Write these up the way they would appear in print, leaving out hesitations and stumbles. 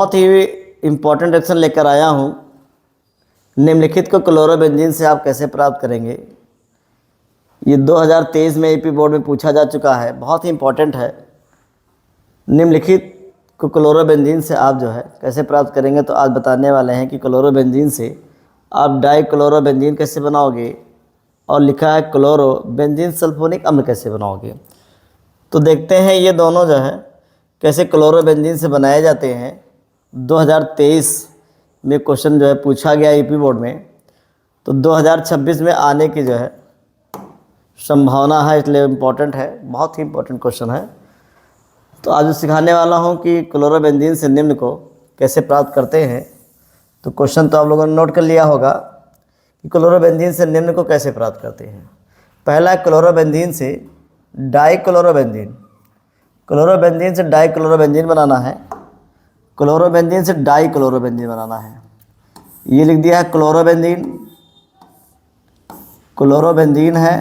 बहुत ही important reaction लेकर आया हूँ। निम्नलिखित को क्लोरोबेंजीन से आप कैसे प्राप्त करेंगे। ये 2023 में यूपी बोर्ड में पूछा जा चुका है, बहुत ही इम्पोर्टेंट है। निम्नलिखित को क्लोरोबेंजीन से आप जो है कैसे प्राप्त करेंगे, तो आज बताने वाले हैं कि क्लोरोबेंजीन से आप डाइक्लोरोबेंजीन कैसे बनाओगे और लिखा है क्लोरोबेंजीन सल्फोनिक अम्ल कैसे बनाओगे। तो देखते हैं ये दोनों जो है कैसे क्लोरोबेंजीन से बनाए जाते हैं। 2023 में क्वेश्चन जो है पूछा गया यूपी बोर्ड में, तो 2026 में आने की जो है संभावना है, इसलिए इम्पोर्टेंट है, बहुत ही इम्पोर्टेंट क्वेश्चन है। तो आज सिखाने वाला हूँ कि क्लोरोबेंजीन से निम्न को कैसे प्राप्त करते हैं। तो क्वेश्चन तो आप लोगों ने नोट कर लिया होगा कि क्लोरोबेंजीन से निम्न को कैसे प्राप्त करते हैं। पहला है क्लोरोबेंजीन से डाइक्लोरोबेंजीन। क्लोरोबेंजीन से डाइक्लोरोबेंजीन बनाना है, क्लोरोबेंजीन से डाइक्लोरोबेंजीन बनाना है। ये लिख दिया है क्लोरोबेंजीन, क्लोरोबेंजीन है,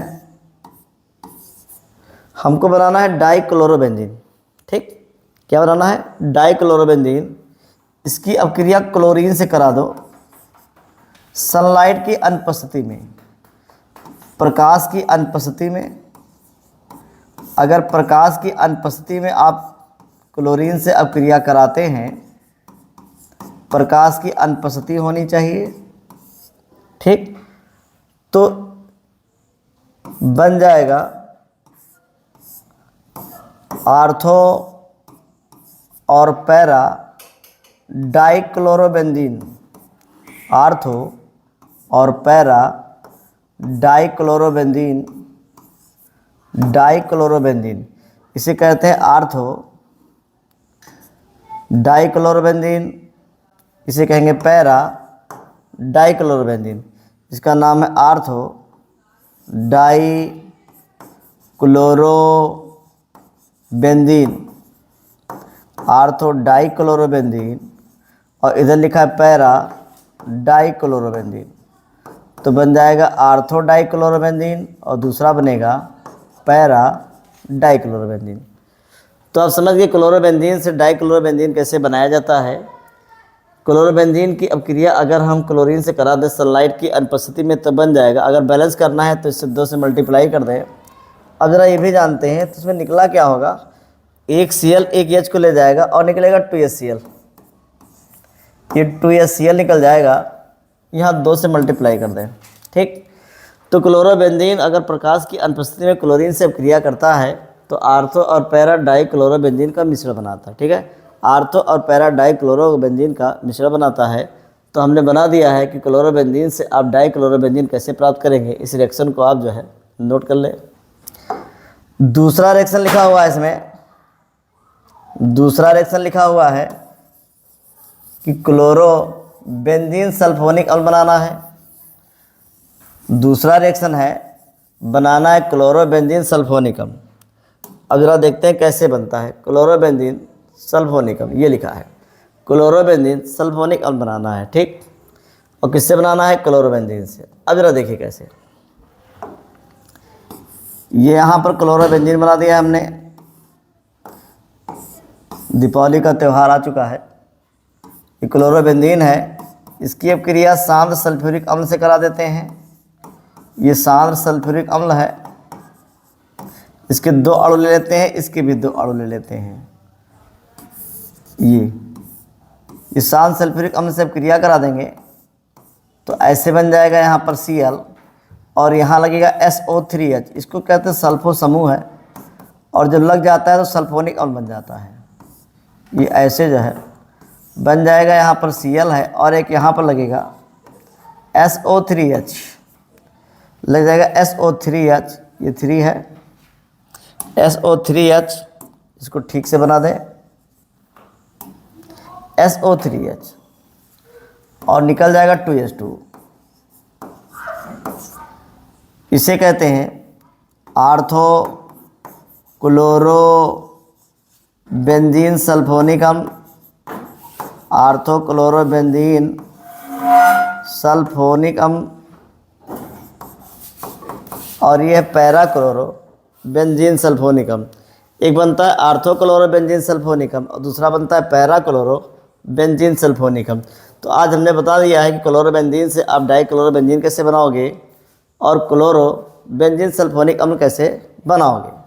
हमको बनाना है डाइक्लोरोबेंजीन। ठीक, क्या बनाना है? डाइक्लोरोबेंजीन। इसकी अपक्रिया क्लोरीन से करा दो सनलाइट की अनुपस्थिति में, प्रकाश की अनुपस्थिति में। अगर प्रकाश की अनुपस्थिति में आप क्लोरीन से अपक्रिया कराते हैं, प्रकाश की अनुपस्थिति होनी चाहिए। ठीक, तो बन जाएगा आर्थो और पैरा डाइक्लोरोबेंजीन। आर्थो और पैरा डाइक्लोरोबेंजीन, डाइक्लोरोबेंजीन इसे कहते हैं आर्थो डाइक्लोरोबेंजीन, इसे कहेंगे पैरा डाइक्लोरोबेंजीन। इसका नाम है आर्थो डाइक्लोरोबेंजीन, आर्थो डाइक्लोरोबेंजीन, और इधर लिखा है पैरा डाइक्लोरोबेंजीन। तो बन जाएगा आर्थो डाइक्लोरोबेंजीन और दूसरा बनेगा पैरा डाइक्लोरोबेंजीन। तो आप समझ गए क्लोरोबेंजीन से डाइक्लोरोबेंजीन कैसे बनाया जाता है। क्लोरोबेंजीन की अपक्रिया अगर हम क्लोरीन से करा दें सनलाइट की अनुपस्थिति में तो बन जाएगा। अगर बैलेंस करना है तो इससे 2 से मल्टीप्लाई कर दें। अब ज़रा ये भी जानते हैं तो इसमें निकला क्या होगा, एक Cl एक H को ले जाएगा और निकलेगा 2HCl। ये 2HCl निकल जाएगा, यहाँ 2 से मल्टीप्लाई कर दें। ठीक, तो क्लोरोबेंजीन अगर प्रकाश की अनुपस्थिति में क्लोरीन से अपक्रिया करता है तो आर्थो और पैरा डाइक्लोरोबेंजीन का मिश्रण बनाता है। ठीक है, आर्थो और पैरा डाइक्लोरोबेंजीन का मिश्रण बनाता है। तो हमने बना दिया है कि क्लोरोबेंजीन से आप डाइक्लोरोबेंजीन कैसे प्राप्त करेंगे। इस रिएक्शन को आप जो है नोट कर लें। दूसरा रिएक्शन लिखा हुआ है इसमें, दूसरा रिएक्शन लिखा हुआ है कि क्लोरोबेंजीन सल्फोनिक अम्ल बनाना है। दूसरा रिएक्शन है बनाना है क्लोरोबेंजीन सल्फोनिक अम्ल। अब जरा देखते हैं कैसे बनता है क्लोरोबेंजीन सल्फोनिक अम्ल। ये लिखा है क्लोरोबेंजीन सल्फोनिक अम्ल बनाना है। ठीक, और किससे बनाना है? क्लोरोबेंजीन से। अब जरा देखिए कैसे। ये यहाँ पर क्लोरोबेंजीन बना दिया है हमने। दीपावली का त्यौहार आ चुका है। ये क्लोरोबेंजीन है, इसकी अपक्रिया सांद्र सल्फ्यूरिक अम्ल से करा देते हैं। ये सांद्र सल्फ्यूरिक अम्ल है, इसके 2 अणु ले लेते हैं, इसके भी 2 अणु ले लेते हैं। ये सांद्र सल्फ्यूरिक अम्ल से अपक्रिया करा देंगे तो ऐसे बन जाएगा यहाँ पर Cl और यहाँ लगेगा SO3H। इसको कहते हैं सल्फो समूह है, और जब लग जाता है तो सल्फोनिक अम्ल बन जाता है। ये ऐसे जो है बन जाएगा, यहाँ पर Cl है और एक यहाँ पर लगेगा SO3H, लग जाएगा SO3H। ये 3 है SO3H, इसको ठीक से बना दें SO3H और निकल जाएगा 2H2। इसे कहते हैं आर्थो क्लोरोबेंजीन सल्फोनिक अम्ल, आर्थो क्लोरोबेंजीन सल्फोनिक अम्ल, और ये पैरा क्लोरोबेंजीन सल्फोनिक अम्ल। एक बनता है आर्थो क्लोरोबेंजीन सल्फोनिक अम्ल और दूसरा बनता है पैरा क्लोरो बेंजीन सल्फोनिक अम्ल। तो आज हमने बता दिया है कि क्लोरोबेंजीन से आप डाइक्लोरोबेंजीन कैसे बनाओगे और क्लोरो बेंजीन सल्फोनिक अम्ल कैसे बनाओगे।